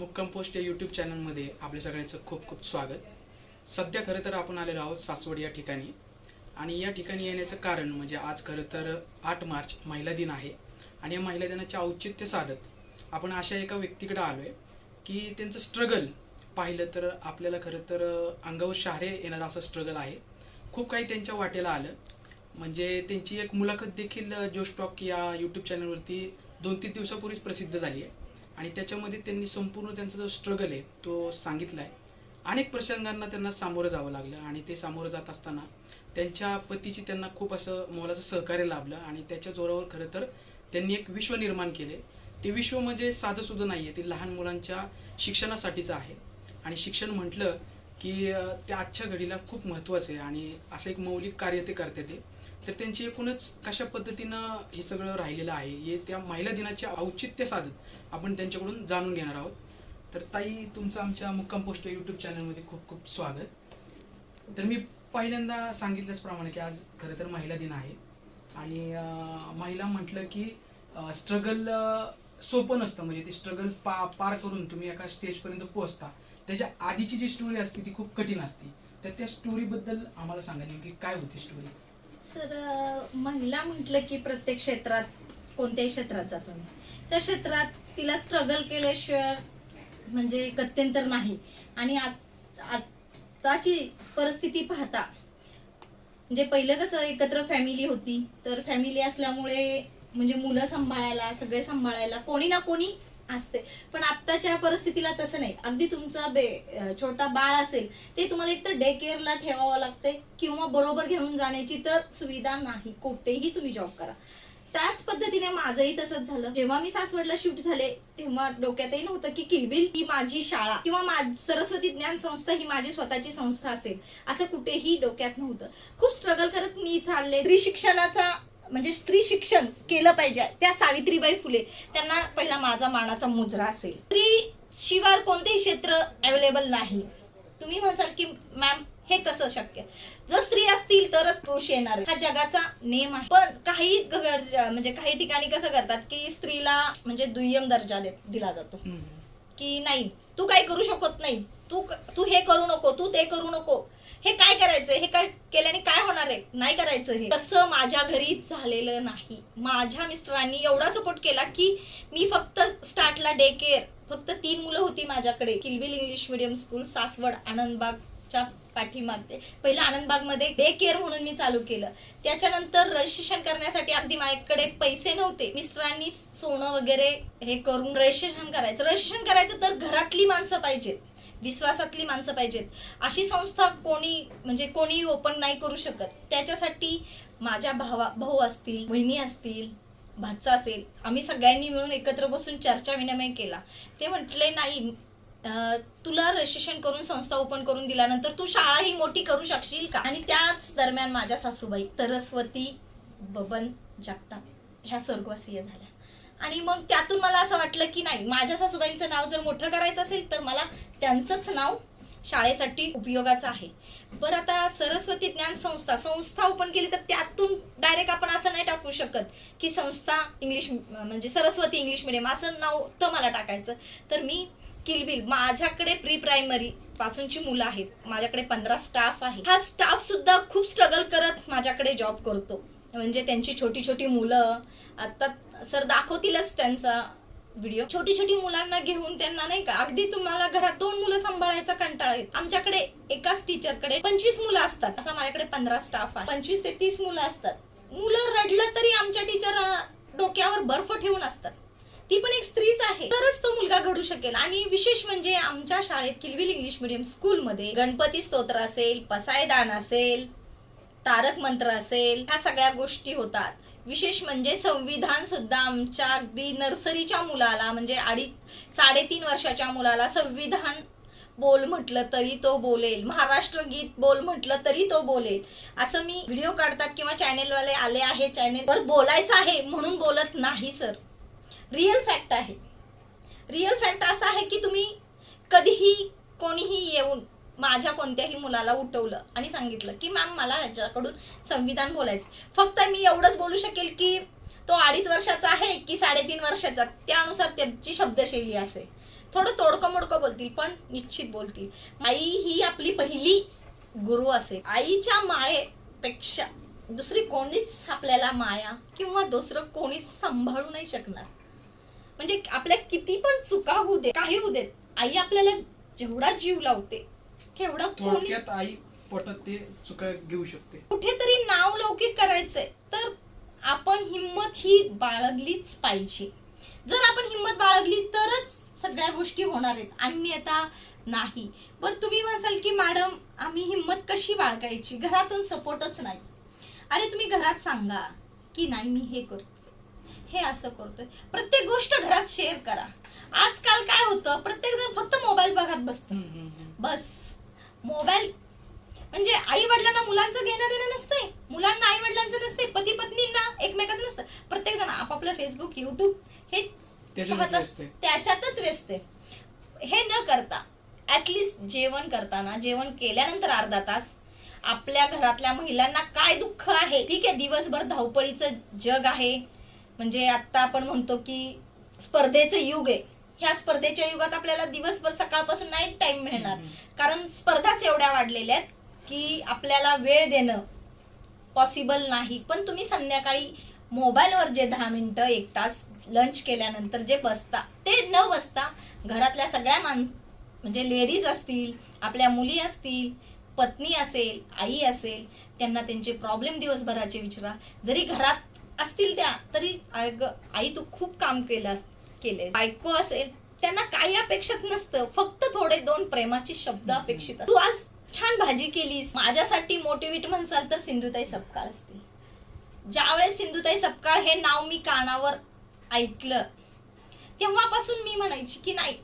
मुक्काम पोस्ट या यूट्यूब चॅनलमध्ये आपल्या सगळ्यांचं खूप खूप स्वागत. सध्या खरं तर आपण आलेलो आहोत सासवड या ठिकाणी. आणि या ठिकाणी येण्याचं कारण म्हणजे आज खरं तर 8 मार्च महिला दिन आहे. आणि या महिला दिनाचे औचित्य साधत आपण अशा एका व्यक्तीकडे आलो आहे की त्यांचं स्ट्रगल पाहिलं तर आपल्याला खरं तर अंगावर शहारे येणारं असं स्ट्रगल आहे. खूप काही त्यांच्या वाटेला आलं. म्हणजे त्यांची एक मुलाखत देखील जोश टॉक या यूट्यूब चॅनलवरती 2-3 दिवसापूर्वीच प्रसिद्ध झाली आहे. आणि त्याच्यामध्ये त्यांनी संपूर्ण त्यांचा जो स्ट्रगल आहे तो सांगितला आहे. अनेक प्रसंगांना त्यांना सामोरं जावं लागलं आणि ते सामोरं जात असताना त्यांच्या पतीची त्यांना खूप असं मोलाचं सहकार्य लाभलं आणि त्याच्या जोरावर खरं तर त्यांनी एक विश्व निर्माण केले. ते विश्व म्हणजे साधंसुद्धा नाही आहे, ते लहान मुलांच्या शिक्षणासाठीचं आहे. आणि शिक्षण म्हटलं की ते आजच्या घडीला खूप महत्त्वाचं आहे आणि असं एक मौलिक कार्य ते करते ते. तर त्यांची एकूणच कशा पद्धतीनं हे सगळं राहिलेलं आहे हे त्या महिला दिनाचे औचित्य साधत आपण त्यांच्याकडून जाणून घेणार आहोत. तर ताई, तुमचं आमच्या मुक्काम पोस्ट यूट्यूब चॅनलमध्ये खूप खूप स्वागत. तर मी पहिल्यांदा सांगितल्याचप्रमाणे की आज खरं तर महिला दिन आहे आणि महिला म्हटलं की स्ट्रगल सोपं नसतं. म्हणजे ते स्ट्रगल पार करून तुम्ही एका स्टेजपर्यंत पोहोचता. त्याच्या आधीची जी स्टोरी असते ती खूप कठीण असते. तर त्या स्टोरीबद्दल आम्हाला सांगा नेमकी काय होती स्टोरी. सर, महिला म्हटलं की प्रत्येक क्षेत्रात, कोणत्याही क्षेत्रात जातो मी, त्या क्षेत्रात तिला स्ट्रगल केल्याशिवाय म्हणजे गत्यंतर नाही. आणि आताची परिस्थिती पाहता, म्हणजे पहिलं कसं एकत्र फॅमिली होती, तर फॅमिली असल्यामुळे म्हणजे मुलं सांभाळायला, सगळे सांभाळायला कोणी ना कोणी असते. पण आत्ताच्या परिस्थितीला तसं नाही. अगदी तुमचा छोटा बाळ असेल ते तुम्हाला एकतर डे केअरला ठेवावं लागते किंवा बरोबर घेऊन जाण्याची तर सुविधा नाही. कुठेही तुम्ही जॉब करा. त्याच पद्धतीने माझंही तसंच झालं. जेव्हा मी सासवडला शिफ्ट झाले तेव्हा डोक्यातही नव्हतं की किलबिल ही माझी शाळा किंवा सरस्वती ज्ञान संस्था ही माझी स्वतःची संस्था असेल, असं कुठेही डोक्यात नव्हतं. खूप स्ट्रगल करत मी इथं आले. स्त्री शिक्षणाचा म्हणजे स्त्री शिक्षण केलं पाहिजे. त्या सावित्रीबाई फुले, त्यांना पहिला माझा मानाचा मुजरा असेल. स्त्री शिवाय कोणतेही क्षेत्र अवेलेबल नाही. तुम्ही म्हणसाल की मॅम हे कसं शक्य, जर स्त्री असतील तरच पुरुष येणार, हा जगाचा नियम आहे. पण काही ठिकाणी कसं करतात की स्त्रीला म्हणजे दुय्यम दर्जा दिला जातो की नाही, तू काय करू शकत नाही, तू हे करू नको, तू ते करू नको, हे काय करायचंय, हे काय केल्याने काय होणार आहे, नाही करायचं. हे तसं माझ्या घरी झालेलं नाही. माझ्या मिस्टरांनी एवढा सपोर्ट केला की मी फक्त स्टार्टला डे केअर, फक्त 3 मुलं होती माझ्याकडे. किलबिल इंग्लिश मीडियम स्कूल सासवड आनंदबागच्या पाठीमागते. पहिलं आनंदबागमध्ये डे केअर म्हणून मी चालू केलं. त्याच्यानंतर रजिस्ट्रेशन करण्यासाठी अगदी माझ्याकडे पैसे नव्हते. मिस्टरांनी सोनं वगैरे हे करून रजिस्ट्रेशन करायचं तर घरातली माणसं पाहिजेत, विश्वासातली माणसं पाहिजेत. अशी संस्था कोणी ओपन नाही करू शकत. त्याच्यासाठी माझ्या भाऊ असतील, बहिणी असतील, भाचा असेल, आम्ही सगळ्यांनी मिळून एकत्र बसून चर्चा विनिमय केला. ते म्हटले नाही, तुला रजिस्ट्रेशन करून संस्था ओपन करून दिल्यानंतर तू शाळा ही मोठी करू शकशील का. आणि त्याच दरम्यान माझ्या सासूबाई सरस्वती बबन जगताप ह्या स्वर्गवासीय झाल्या. आणि मग त्यातून मला असं वाटलं की नाही, माझ्या सासूबाईंचं नाव जर मोठं करायचं असेल तर मला त्यांचंच नाव शाळेसाठी उपयोगाचं आहे. बरं, आता सरस्वती ज्ञान संस्था ओपन केली तर त्यातून डायरेक्ट आपण असं नाही टाकू शकत की संस्था इंग्लिश म्हणजे सरस्वती इंग्लिश मिडियम असं नाव तर मला टाकायचं. तर मी किलबिल, माझ्याकडे प्री प्रायमरी पासूनची मुलं आहेत, माझ्याकडे 15 स्टाफ आहे. हा स्टाफ सुद्धा खूप स्ट्रगल करत माझ्याकडे जॉब करतो. म्हणजे त्यांची छोटी छोटी मुलं, आता सर दाखवतीलच त्यांचा व्हिडिओ, छोटी छोटी मुलांना घेऊन त्यांना नाही का, अगदी तुम्हाला घरात 2 मुलं सांभाळायचा कंटाळा येतो. आमच्याकडे एकाच टीचरकडे 25 मुलं असतात, असं माझ्याकडे 15 स्टाफ आहे. 25 ते 30 मुलं असतात. मुलं रडलं तरी आमच्या टीचर डोक्यावर बर्फ ठेवून असतात. ती पण एक स्त्रीच आहे, तरच तो मुलगा घडू शकेल. आणि विशेष म्हणजे आमच्या शाळेत किलबिल इंग्लिश मीडियम स्कूलमध्ये गणपती स्तोत्र असेल, पसायदान असेल, तारक मंत्र असेल, ह्या सगळ्या गोष्टी होतात. विशेष म्हणजे संविधान सुद्धा आमच्या अगदी नर्सरीच्या मुलाला म्हणजे 3.5 वर्षाच्या मुलाला संविधान बोल म्हटलं तरी तो बोलेल, महाराष्ट्र गीत बोल म्हटलं तरी तो बोलेल. असं मी व्हिडिओ काढतात किंवा चॅनेलवाले आले आहे, चॅनेलवर बोलायचं आहे म्हणून बोलत नाही सर. रिअल फॅक्ट आहे. रिअल फॅक्ट असा आहे की तुम्ही कधीही कोणीही येऊन माझ्या कोणत्याही मुलाला उठवलं आणि सांगितलं की मॅम मला ह्याच्याकडून संविधान बोलायचं, फक्त मी एवढंच बोलू शकेल की तो 2.5 वर्षाचा आहे की 3.5 वर्षाचा, त्यानुसार त्यांची शब्दशैली असेल. थोडं तोडकं मोडकं बोलतील पण निश्चित बोलतील. आई ही आपली पहिली गुरु असेल. आईच्या मायेपेक्षा दुसरी कोणीच आपल्याला माया किंवा दुसरं कोणीच सांभाळू नाही शकणार. म्हणजे आपल्या किती पण चुका होऊ दे, काही होऊ देत, आई आपल्याला जेवढा जीव लावते तेवढा कोणी. थोडक्यात आई पोटात ते चुका घेऊ शकते. कुठेतरी नाव लौकिक करायचंय तर आपण हिंमत ही बाळगलीच पाहिजे. जर आपण हिंमत बाळगली तरच सगळ्या गोष्टी होणार आहेत, अन्यथा नाही. बरं तुम्ही म्हणाल की मॅडम आम्ही हिंमत कशी बाळगायची, घरातून सपोर्टच नाही. अरे तुम्ही घरात सांगा की नाही मी हे करतो, हे असं करतोय. प्रत्येक गोष्ट घरात शेअर करा. आजकाल काय होतं, प्रत्येक जण फक्त मोबाईल बघत बसतो. बस मोबाईल म्हणजे आई वडिलांना मुलांचं घेणं देणं नसतंय, मुलांना आई वडिलांचं नसते, पती पत्नींना एकमेकांचं नसतं. प्रत्येक जण आपापलं फेसबुक युट्यूब हे त्याच्यातच व्यस्त आहे. हे न करता ऍटलिस्ट जेवण करताना, जेवण केल्यानंतर अर्धा तास आपल्या घरातल्या महिलांना काय दुःख आहे. ठीक आहे दिवसभर धावपळीचं जग आहे, म्हणजे आता आपण म्हणतो की स्पर्धेचं युग आहे. ह्या स्पर्धेच्या युगात आपल्याला दिवसभर सकाळपासून नाही टाइम मिळणार, कारण स्पर्धाच एवढ्या वाढलेल्या आहेत की आपल्याला वेळ देणं पॉसिबल नाही. पण तुम्ही संध्याकाळी मोबाईलवर जे 10 मिनिटं 1 तास लंच केल्यानंतर जे बसता, ते न बसता घरातल्या सगळ्या म्हणजे लेडीज असतील, आपल्या मुली असतील, पत्नी असेल, आई असेल, त्यांना त्यांचे प्रॉब्लेम दिवसभराचे विचारा. जरी घरात असतील त्या तरी आई तू खूप काम केले. बायको असेल त्यांना काही अपेक्षित नसतं, फक्त थोडे 2 प्रेमाचे शब्द अपेक्षित. तू आज छान भाजी केलीस, माझ्यासाठी मोटिवेट म्हणसाल तर सिंधुताई सपकाळ असतील. ज्यावेळेस सिंधुताई सपकाळ हे नाव मी कानावर ऐकलं तेव्हापासून मी म्हणायची की नाही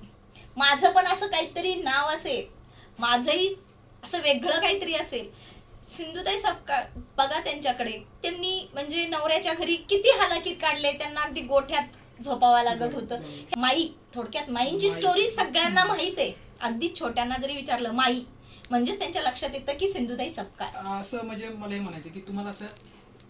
माझं पण असं काहीतरी नाव असेल, माझंही असं वेगळं काहीतरी असेल. सिंधुताई सपकाळ बघा त्यांच्याकडे, त्यांनी म्हणजे नवऱ्याच्या घरी किती हालाकीत काढले, त्यांना अगदी गोठ्यात झोपावं लागत होतं. माई, थोडक्यात माईंची स्टोरी सगळ्यांना माहित आहे. अगदी छोट्यांना जरी विचारलं माई म्हणजेच त्यांच्या लक्षात येतं की सिंधुताई सपकाळ. असं म्हणजे मला हे म्हणायचं की तुम्हाला असं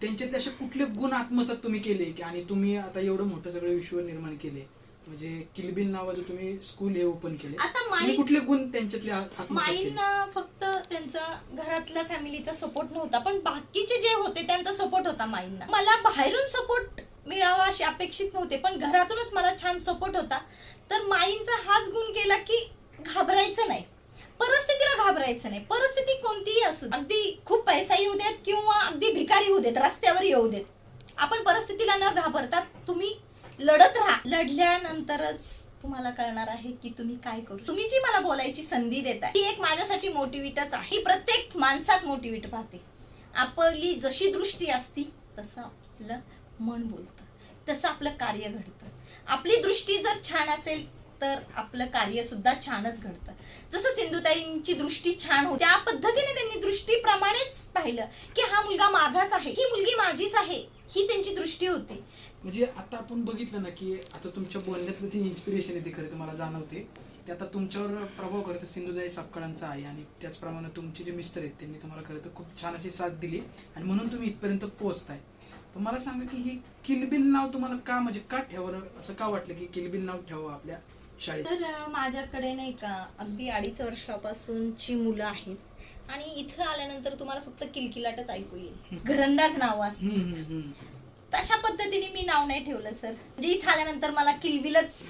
त्यांच्यातले असे कुठले गुण आत्मसात तुम्ही केले की आणि तुम्ही आता एवढं मोठं सगळं विश्व निर्माण केले, म्हणजे किलबिल नावाचं तुम्ही स्कूल हे ओपन केले, आता कुठले गुण त्यांच्यातले आत्मसात केले? माईंना फक्त त्यांचा घरातल्या फॅमिलीचा सपोर्ट नव्हता, पण बाकीचे जे होते त्यांचा सपोर्ट होता माईंना. मला बाहेरून सपोर्ट मिळावा अशी अपेक्षित नव्हते, पण घरातूनच मला छान सपोर्ट होता. तर माईंचा हाच गुण केला की घाबरायचं नाही, परिस्थितीला घाबरायचं नाही. परिस्थिती कोणतीही असू, अगदी खूप पैसा येऊ देत किंवा अगदी भिकारी येऊ देत, रस्त्यावर येऊ देत, आपण परिस्थितीला न घाबरता तुम्ही लढत राहा. लढल्यानंतरच तुम्हाला कळणार आहे की तुम्ही काय करू. तुम्ही जी मला बोलायची संधी देताय ती एक माझ्यासाठी मोटिवेटच आहे. ही प्रत्येक माणसात मोटिवेट पाहते. आपली जशी दृष्टी असती तसं आपलं मन बोलतं, तसं आपलं कार्य घडतं. आपली दृष्टी जर छान असेल तर आपलं कार्य सुद्धा छानच घडतं. जसं सिंधुताईंची दृष्टी छान होती, त्या पद्धतीने त्यांनी दृष्टीप्रमाणेच पाहिलं की हा मुलगा माझाच आहे, ही मुलगी माझीच आहे, ही त्यांची दृष्टी होती. म्हणजे आता आपण बघितलं ना की आता तुमच्या बोलण्यातलं ती इन्स्पिरेशन येते खरं तर मला जाणवते, ते आता तुमच्यावर प्रभाव खरं तर सिंधुताई सपकाळांचा आहे. आणि त्याचप्रमाणे तुमचे जे मिस्टर आहेत त्यांनी तुम्हाला खरं तर खूप छान अशी साथ दिली आणि म्हणून तुम्ही इथपर्यंत पोहोचताय. तर मला सांगा की ही किलबिल नाव तुम्हाला का, म्हणजे का ठेवलं, असं का वाटलं की किलबिल नाव ठेवावं आपल्या शाळेत? तर माझ्याकडे नाही का अगदी 2.5 वर्षापासूनची मुलं आहेत आणि इथं आल्यानंतर तुम्हाला फक्त किलकिलाटच ऐकू येईल, घरंदाज नाव असतं. तशा पद्धतीने मी नाव नाही ठेवलं सर. म्हणजे इथं आल्यानंतर मला किलबिलच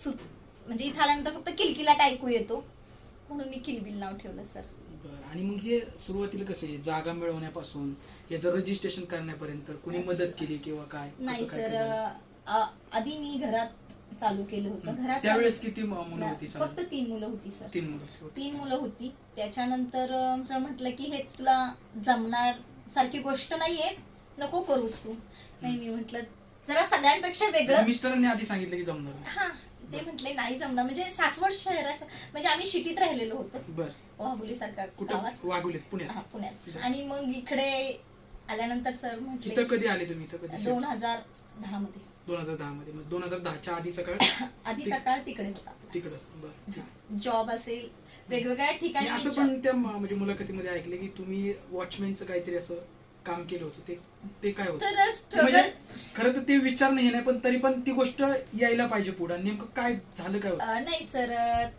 म्हणजे इथं आल्यानंतर फक्त किलकिलाट ऐकू येतो म्हणून मी किलबिल नाव ठेवलं सर. बरं. आणि मग हे सुरुवातीला कसं आहे, जागा मिळवण्यापासून याचं रजिस्ट्रेशन करण्यापर्यंत कुणी मदत केली किंवा काय? नाही सर, आधी मी घरात चालू केलं होतं. घरात त्यावेळेस किती मुलं होती? फक्त 3 मुलं होती सर. 3 मुलं होती. त्याच्यानंतर म्हटलं की हे तुला जमणार सारखी गोष्ट नाहीये, नको करूस तू. नाही मी म्हटलं जरा सगळ्यांपेक्षा वेगळं. मिस्टरांनी आधी सांगितलं की जमणार? हा, ते म्हटले नाही जमणार. म्हणजे सासवड शहरात, म्हणजे आम्ही सिटीत राहिलेलो होतो, वाघोली सारख्या गावात. वाघोलीत, पुण्यात? पुण्यात. आणि मग इकडे आल्यानंतर सर म्हटले. इथं कधी आले तुम्ही? 2010 मध्ये. 2010 मध्ये. मग 2010च्या आधीचा काळ तिकडे होता. तिकडं जॉब असेल वेगवेगळ्या ठिकाणी. असं पण त्या म्हणजे मुलाखतीमध्ये ऐकले की तुम्ही वॉचमॅनचं काहीतरी असं काम केलं होतं ते काय होतं? तर स्ट्रगल म्हणजे खरं तर ते विचारणं हे नाही, पण तरी पण ती गोष्ट यायला पाहिजे पुढे. नेमकं काय झालं, काय होतं? नाही सर,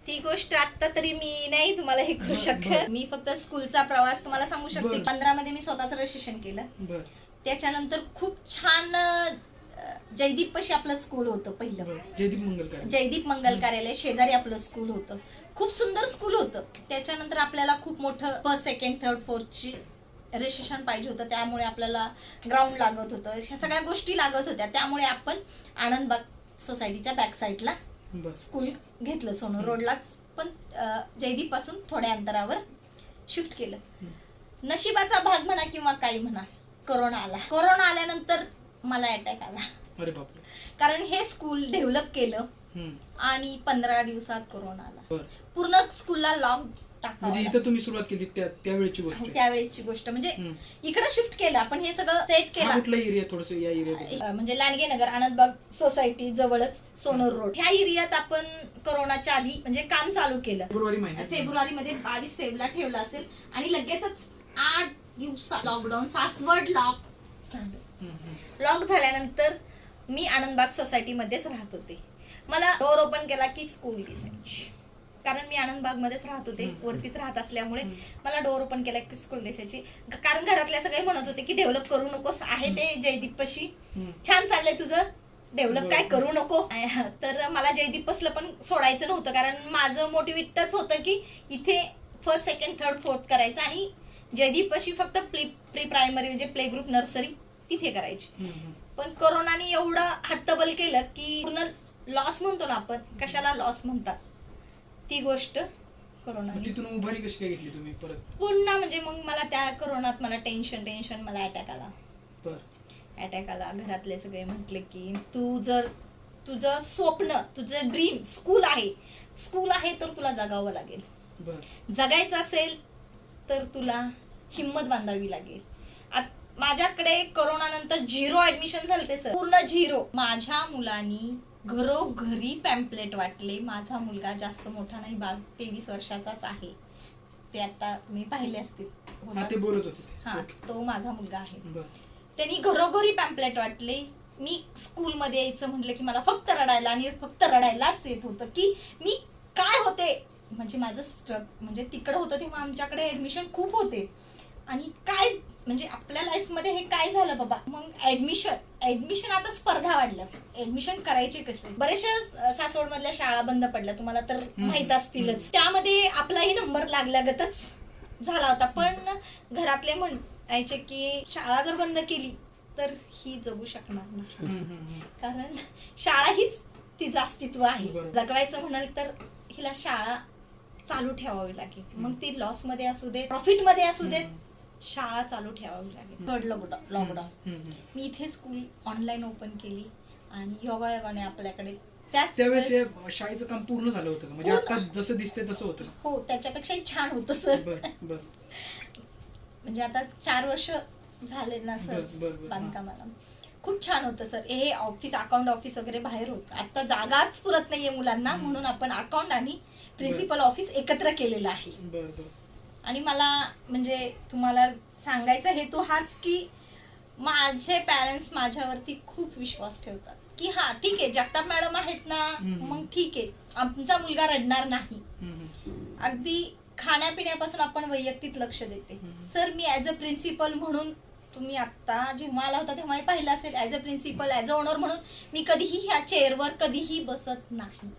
ती गोष्ट आता तरी मी नाही तुम्हाला हे करू बरं. शकत. मी फक्त स्कूलचा प्रवास तुम्हाला सांगू शकते. बरं. 15 मध्ये मी स्वतःच रजिस्ट्रेशन केलं. बर त्याच्यानंतर खूप छान जयदीप पशी आपलं स्कूल होतं पहिलं. जयदीप मंगलकर. जयदीप मंगल कार्यालय शेजारी आपलं स्कूल होतं. खूप सुंदर स्कूल होतं. त्याच्यानंतर आपल्याला खूप मोठं फर्स्ट सेकंड थर्ड फोर्थची रजिस्ट्रेशन पाहिजे होतं. त्यामुळे आपल्याला ग्राउंड लागत होतं. ह्या सगळ्या गोष्टी लागत होत्या. त्यामुळे आपण आनंदबाग सोसायटीच्या बॅक साईडला बस. स्कूल घेतलं सोनू रोडलाच, पण जयदीप पासून थोड्या अंतरावर शिफ्ट केलं. नशिबाचा भाग म्हणा किंवा काही म्हणा, कोरोना आला. कोरोना आल्यानंतर मला अटॅक आला. अरे बापरे. कारण हे स्कूल डेव्हलप केलं आणि 15 दिवसात कोरोना आला. पूर्ण स्कूलला लॉक टाकावं. म्हणजे इथं तुम्ही सुरुवात केली त्यावेळेची गोष्ट आहे. त्यावेळेची गोष्ट म्हणजे इकडे शिफ्ट केलं आपण. हे सगळं सेट केलं. कुठला एरिया? थोडस या एरिया म्हणजे लांडगे नगर आनंदबाग सोसायटी जवळच सोनर रोड ह्या एरियात आपण कोरोनाच्या आधी म्हणजे काम चालू केलं. फेब्रुवारी मध्ये 22 फेब्रुवारीला ठेवलं असेल आणि लगेचच 8 दिवसात लॉकडाऊन सासवड लॉक झालं. लॉक झाल्यानंतर मी आनंदबाग सोसायटी मध्येच राहत होते. मला डोर ओपन केला की स्कूल दिसायची. कारण मी आनंदबाग मध्येच राहत होते, वरतीच राहत असल्यामुळे मला डोर ओपन केला की स्कूल दिसायची. कारण घरातल्या सगळे म्हणत होते की डेव्हलप करू नकोस, आहे ते जयदीप पशी छान चाललंय तुझं, डेव्हलप काय करू नको. तर मला जयदीप पसलं पण सोडायचं नव्हतं. कारण माझं मोटिवेटच होतं की इथे फर्स्ट सेकंड थर्ड फोर्थ करायचं आणि जयदीप पशी फक्त प्री प्रायमरी म्हणजे प्ले ग्रुप नर्सरी तिथे करायची. पण कोरोनाने एवढं हत्तबल केलं की पूर्ण लॉस म्हणतो ना आपण, कशाला लॉस म्हणतात ती गोष्ट कोरोना. तिथून उभारी कशी काय घेतली तुम्ही परत? पुन्हा म्हणजे मग मला त्या कोरोनात मला टेन्शन मला अटॅक आला. अटॅक आला. घरातले सगळे म्हटले की तू जर तुझं स्वप्न तुझं ड्रीम स्कूल आहे तर तुला जगावं लागेल. जगायचं असेल तर तुला हिम्मत बांधावी लागेल. माझ्याकडे कोरोना नंतर 0 ऍडमिशन झाले सर, पूर्ण 0. माझ्या मुलांनी घरोघरी पॅम्पलेट वाटले. माझा मुलगा जास्त मोठा नाही, 23 वर्षाचाच आहे. ते आता तुम्ही पाहिले असतील. ते बोलत होते. हा, तो माझा मुलगा आहे. त्यांनी घरोघरी पॅम्पलेट वाटले. मी स्कूलमध्ये यायचं म्हटलं की मला फक्त रडायला आणि फक्त रडायलाच येत होतं की मी काय होते. म्हणजे माझं म्हणजे तिकडं होतं तेव्हा आमच्याकडे ऍडमिशन खूप होते आणि काय म्हणजे आपल्या लाईफ मध्ये हे काय झालं बाबा. मग ऍडमिशन आता स्पर्धा वाढल्या. ऍडमिशन करायचे कसे. बरेचशा सासवड मधल्या शाळा बंद पडल्या, तुम्हाला तर माहित असतीलच. त्यामध्ये आपलाही नंबर लागल्यागतच झाला होता. पण घरातले म्हणायचे की शाळा जर बंद केली तर ही जगू शकणार नाही. कारण शाळा हीच तिचं अस्तित्व आहे. जगवायचं म्हणाल तर हिला शाळा चालू ठेवावी लागेल. मग ती लॉस मध्ये असू दे प्रॉफिट मध्ये असू दे, शाळा चालू ठेवावी लागेल. थर्ड लॉकडाऊन मी इथे स्कूल ऑनलाईन ओपन केली आणि योगायोगाने आपल्याकडे त्यावेळेस शाळेचं काम पूर्ण झालं होतं. म्हणजे आता जसं दिसतंय तसं होतं. हो, त्याच्यापेक्षाही छान होतं सर. म्हणजे आता 4 वर्ष झाले ना सर बांधकामाला. खूप छान होतं सर. हे ऑफिस अकाउंट ऑफिस वगैरे बाहेर होतं. आता जागाच पुरत नाहीये मुलांना, म्हणून आपण अकाउंट आणि प्रिन्सिपल ऑफिस एकत्र केलेलं आहे. आणि मला म्हणजे तुम्हाला सांगायचा हेतू हाच की माझे पॅरेंट्स माझ्यावरती खूप विश्वास ठेवतात की हा ठीक आहे, जगताप मॅडम आहेत ना, मग ठीक आहे, आमचा मुलगा रडणार नाही. अगदी खाण्यापिण्यापासून आपण वैयक्तिक लक्ष देते. सर मी ऍज अ प्रिन्सिपल म्हणून, तुम्ही आता जेव्हा आला होता तेव्हा पाहिलं असेल, as a principal as a owner म्हणून मी कधीही ह्या चेअरवर कधीही बसत नाही.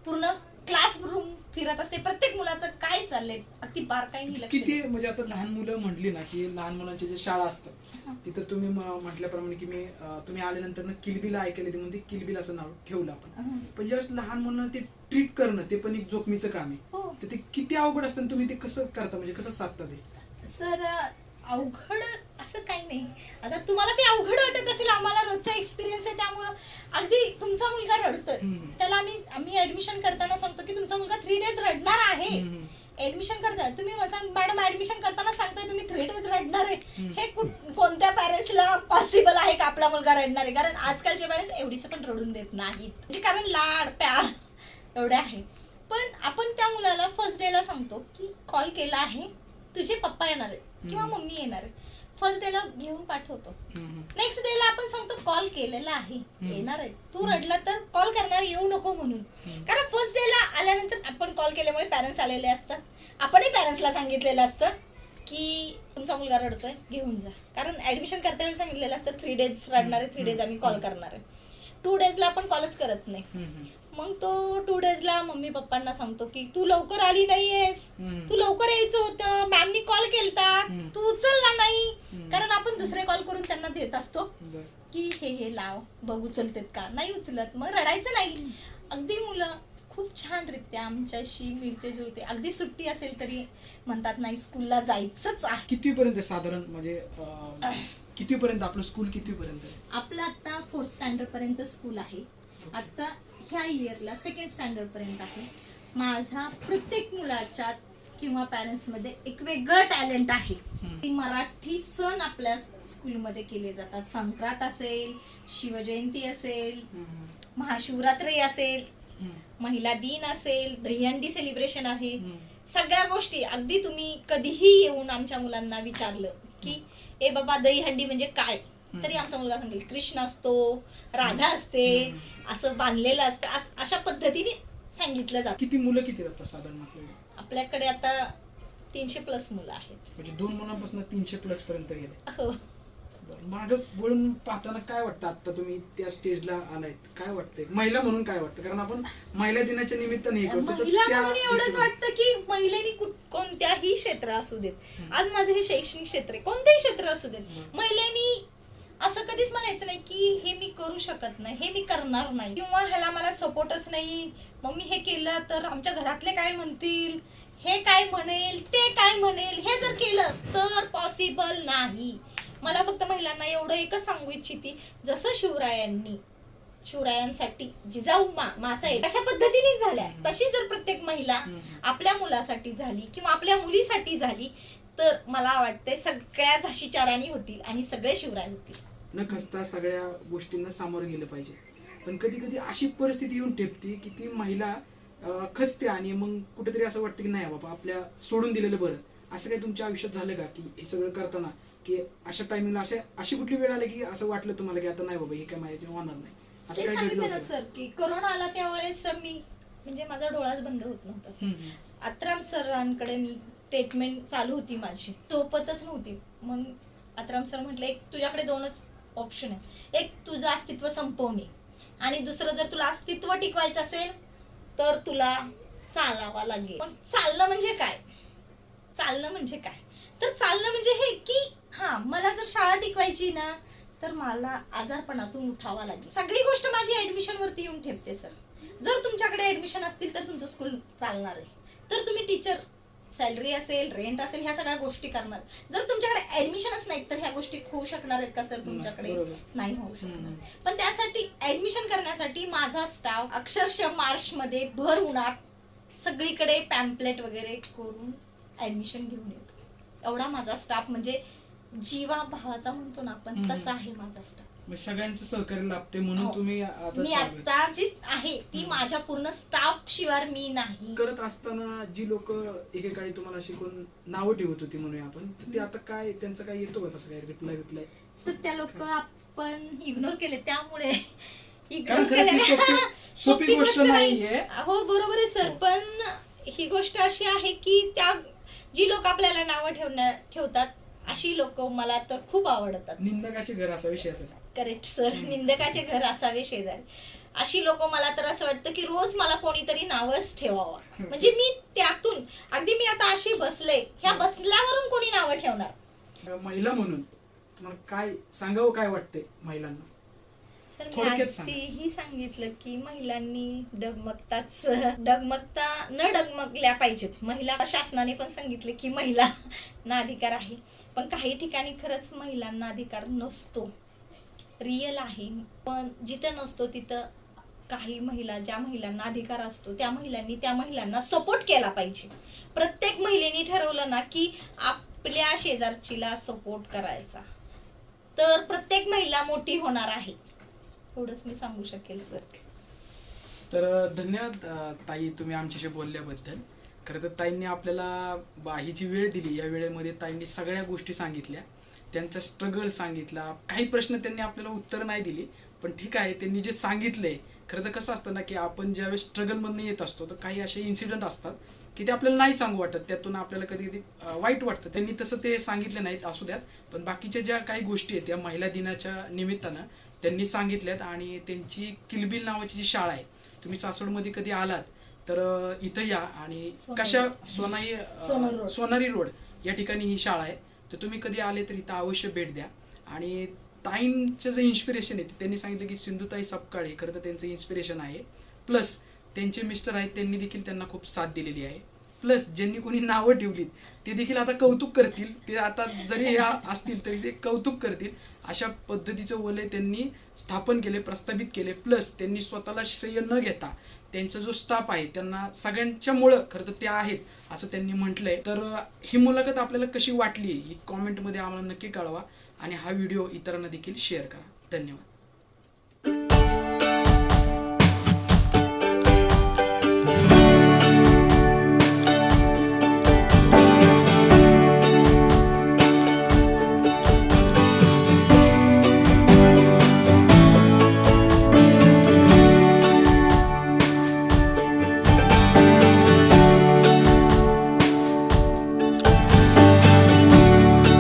पूर्ण क्लासरूम फिरत असते. प्रत्येक मुलाचं काय चाललंय अगदी बारकाईने किती. म्हणजे आता लहान मुलं म्हटली ना की लहान मुलांच्या जे शाळा असतात तिथं तुम्ही म्हटल्याप्रमाणे की तुम्ही आल्यानंतर किलबिल ऐकायला ते म्हणजे किलबिल असं नाव ठेवलं आपण. पण ज्यावेळेस लहान मुलांना ते ट्रीट करणं ते पण एक जोखमीचं काम आहे. तर ते किती अवघड असतं. तुम्ही ते कसं करता, म्हणजे कसं साधता ते? सर अवघड असं काही नाही. आता तुम्हाला ते अवघड वाटत असेल, आम्हाला रोजचा एक्सपिरियन्स आहे. त्यामुळं अगदी तुमचा मुलगा रडतोय, त्याला आम्ही ऍडमिशन करताना सांगतो की तुमचा मुलगा 3 days रडणार आहे. ऍडमिशन करताय तुम्ही मॅडम ऍडमिशन करताना सांगताय तुम्ही 3 days रडणार आहे. हे कोणत्या पॅरेंट्सला पॉसिबल आहे का आपला मुलगा रडणार आहे? कारण आजकालचे पॅरेंट्स एवढीच पण रडून देत नाहीत, कारण लाड प्यार एवढे आहे. पण आपण त्या मुलाला फर्स्ट डेला सांगतो की कॉल केला आहे, तुझे पप्पा येणार आहे किंवा मम्मी येणार आहे. फर्स्ट डेला घेऊन पाठवतो. नेक्स्ट डेला आपण सांगतो कॉल केलेला आहे, येणार आहे, तू रडला तर कॉल करणार, येऊ नको म्हणून. कारण फर्स्ट डेला आल्यानंतर आपण कॉल केल्यामुळे पॅरेंट्स आलेले असतात. आपणही पॅरेंट्सला सांगितलेलं असतं की तुमचा मुलगा रडतोय, घेऊन जा. कारण ऍडमिशन करता वेळी सांगितलेलं असतं 3 डेज रडणार आहे, 3 डेज आम्ही कॉल करणार आहे. 2 डेजला आपण कॉलच करत नाही. मग तो 2 डेजला मम्मी पप्पांना सांगतो की तू लवकर आली नाहीयेस, तू लवकर यायचं होतं, मॅमनी कॉल केलता, तू उचलला नाही. कारण आपण दुसरे कॉल करून त्यांना देत असतो की हे लाव बघ उचलतेत का, नाही उचलत, मग रडायचं नाही. अगदी मुलं खूप छान रित्या आमच्याशी मिळते जुळते. अगदी सुट्टी असेल तरी म्हणतात नाही स्कूलला जायचंच आहे. कितवीपर्यंत साधारण म्हणजे कितवीपर्यंत आपलं स्कूल कितवीपर्यंत? आपलं आता 4th स्टँडर्ड पर्यंत स्कूल आहे. आता ह्या इयरला 2nd स्टँडर्ड पर्यंत आहे. माझ्या प्रत्येक मुलाच्या किंवा पॅरेंट्स मध्ये एक वेगळं टॅलेंट आहे. मराठी सण आपल्या स्कूलमध्ये केले जातात. संक्रांत असेल, शिवजयंती असेल, महाशिवरात्री असेल, महिला दिन असेल, दहीहंडी सेलिब्रेशन आहे. सगळ्या गोष्टी अगदी तुम्ही कधीही येऊन आमच्या मुलांना विचारलं की ए बाबा दहीहंडी म्हणजे काय, तरी आमचा मुलगा सांगेल कृष्ण असतो, राधा असते, असं बांधलेलं असतं, अशा पद्धतीने सांगितलं जातं. किती मुलं किती जातात साधारण आपल्याकडे आता 300+ मुलं आहेत. म्हणजे 2 मुलांपासून 300+ पर्यंत गेले. हो. मागं वळून पाहताना काय वाटतं, आता तुम्ही त्या स्टेजला आलायत, काय वाटतंय महिला म्हणून, काय वाटतं? कारण आपण महिला दिनाच्या निमित्ताने हे करतो. महिला म्हणून एवढंच वाटतं की महिलेनी कोणत्याही क्षेत्र असू देत, आज माझं हे शैक्षणिक क्षेत्र आहे, कोणतेही क्षेत्र असू देत, महिलेनी असं कधीच म्हणायचं नाही की हे मी करू शकत नाही, हे मी करणार नाही, किंवा ह्याला मला सपोर्टच नाही, मग मी हे केलं तर आमच्या घरातले काय म्हणतील, हे काय म्हणेल, ते काय म्हणेल, हे जर केलं तर पॉसिबल नाही. मला फक्त महिलांना एवढं एकच सांगू इच्छिते, जसं शिवरायांसाठी जिजाऊ मासाहेब अशा पद्धतीने झाल्या, तशी जर प्रत्येक महिला आपल्या मुलासाठी झाली किंवा आपल्या मुलीसाठी झाली तर मला वाटतंय सगळ्या झाशीच्या राणी होतील आणि सगळे शिवराय होतील. न खचता सगळ्या गोष्टींना सामोरं गेलं पाहिजे. पण कधी कधी अशी परिस्थिती येऊन ठेपते की ती महिला खचते आणि मग कुठेतरी असं वाटतं की नाही बाबा आपल्या सोडून दिलेलं बरं. असं काही तुमच्या आयुष्यात झालं का की हे सगळं करताना की अशा टायमिंगला अशी कुठली वेळ आली की असं वाटलं तुम्हाला की आता नाही बाबा हे काय माझ्या होणार नाही, असं काय घडलं ना सर की कोरोना आला त्यावेळेस मी म्हणजे माझा डोळाच बंद होत नव्हता सर. आत्राम सरांकडे मी ट्रीटमेंट चालू होती, माझी सोपतच नव्हती. मग आत्राम सर म्हटले एक तुझ्याकडे 2च ऑप्शन आहे, एक तुझं अस्तित्व संपवणे आणि दुसरं जर तुला अस्तित्व टिकवायचं असेल तर तुला चालावा लागेल. मग चालणं म्हणजे काय, चालणं म्हणजे काय तर चालणं म्हणजे हे की हा मला जर शाळा टिकवायची ना तर मला आजारपणातून उठावा लागेल. सगळी गोष्ट माझी ऍडमिशन वरती येऊन ठेपते सर. जर तुमच्याकडे ऍडमिशन असतील तर तुमचं स्कूल चालणार आहे, तर तुम्ही टीचर सॅलरी असेल, रेंट असेल, ह्या सगळ्या गोष्टी करणार. जर तुमच्याकडे ऍडमिशनच नाहीत तर ह्या गोष्टी होऊ शकणार आहेत का सर? तुमच्याकडे नाही होऊ शकणार. पण त्यासाठी ऍडमिशन करण्यासाठी माझा स्टाफ अक्षरशः मार्च मध्ये भर उन्हात सगळीकडे पॅम्पलेट वगैरे करून ऍडमिशन घेऊन येतो. एवढा माझा स्टाफ म्हणजे जीवा भावाचा म्हणतो ना आपण, तसा आहे माझा स्टाफ. सगळ्यांचं सहकार्य लाभते म्हणून तुम्ही मी आता जी आहे ती माझ्या पूर्ण स्टाफ शिवाय मी नाही करत असताना. जी लोक एकेकाळी तुम्हाला शिकून नावं ठेवत होती म्हणूया आपण, ते आता काय त्यांचं काय येतो का तसं काय रिप्लाय? सर त्या लोक आपण इग्नोर केले, त्यामुळे सोपी गोष्ट नाहीये. हो बरोबर आहे सर. पण ही गोष्ट अशी आहे की त्या जी लोक आपल्याला नावं ठेवतात अशी लोक मला तर खूप आवडतात. निंदकाचे घर असा विषय असेल. करेक्ट सर, निंदकाचे घर असावे शेजारी. अशी लोक मला तर असं वाटतं की रोज मला कोणीतरी नावच ठेवावं. म्हणजे मी त्यातून अगदी मी आता अशी बसले, ह्या बसल्यावरून कोणी नावं ठेवणार. महिला म्हणून तुम्हाला काय सांगावं, काय वाटतंय महिलांना? सर मी आधीही सांगितलं की महिलांनी डगमगता न डगमगल्या पाहिजेत. महिला शासनाने पण सांगितले की महिलांना अधिकार आहे, पण काही ठिकाणी खरंच महिलांना अधिकार नसतो, रिअल आहे. पण जिथं नसतो तिथं काही महिला, ज्या महिलांना अधिकार असतो त्या महिलांना सपोर्ट केला पाहिजे. प्रत्येक महिलेने ठरवलं ना की आपल्या शेजारचीला सपोर्ट करायचा तर प्रत्येक महिला मोठी होणार आहे. एवढंच मी सांगू शकेल सर. तर धन्यवाद ताई तुम्ही आमच्याशी बोलल्याबद्दल. खरं तर ताईंनी आपल्याला ही जी वेळ दिली, या वेळेमध्ये ताईंनी सगळ्या गोष्टी सांगितल्या त्यांचा स्ट्रगल सांगितला. काही प्रश्न त्यांनी आपल्याला उत्तर नाही दिली, पण ठीक आहे, त्यांनी जे सांगितलंय, खरं तर कसं असतं ना की आपण ज्यावेळेस स्ट्रगलमधनं येत असतो तर काही असे इन्सिडेंट असतात की ते आपल्याला नाही सांगू वाटत, त्यातून आपल्याला कधी कधी वाईट वाटतं. त्यांनी तसं ते सांगितलं नाहीत, असू द्यात. पण बाकीच्या ज्या काही गोष्टी आहेत त्या महिला दिनाच्या निमित्तानं त्यांनी सांगितल्यात. आणि त्यांची किलबिल नावाची जी शाळा आहे, तुम्ही सासवडमध्ये कधी आलात तर इथं या. आणि कशा सोनारी रोड या ठिकाणी ही शाळा आहे, तर तुम्ही कधी आले तर इथं अवश्य भेट द्या. आणि ताईंचं जे इन्स्पिरेशन आहे त्यांनी सांगितलं की सिंधुताई सपकाळे खरं तर त्यांचं इन्स्पिरेशन आहे. प्लस त्यांचे मिस्टर आहेत, त्यांनी देखील त्यांना खूप साथ दिलेली आहे. प्लस ज्यांनी कोणी नावं ठेवलीत ते देखील आता कौतुक करतील. ते आता जरी ह्या असतील तरी ते कौतुक करतील. अशा पद्धतीचं वलय त्यांनी स्थापन केले, प्रस्थापित केले. प्लस त्यांनी स्वतःला श्रेय न घेता त्यांचा जो स्टाफ आहे त्यांना सगळ्यांच्यामुळं खरं तर ते आहेत असं त्यांनी म्हटलंय. तर ही मुलाखत आपल्याला कशी वाटली ही कॉमेंटमध्ये आम्हाला नक्की कळवा. आणि हा व्हिडिओ इतरांना देखील शेअर करा. धन्यवाद.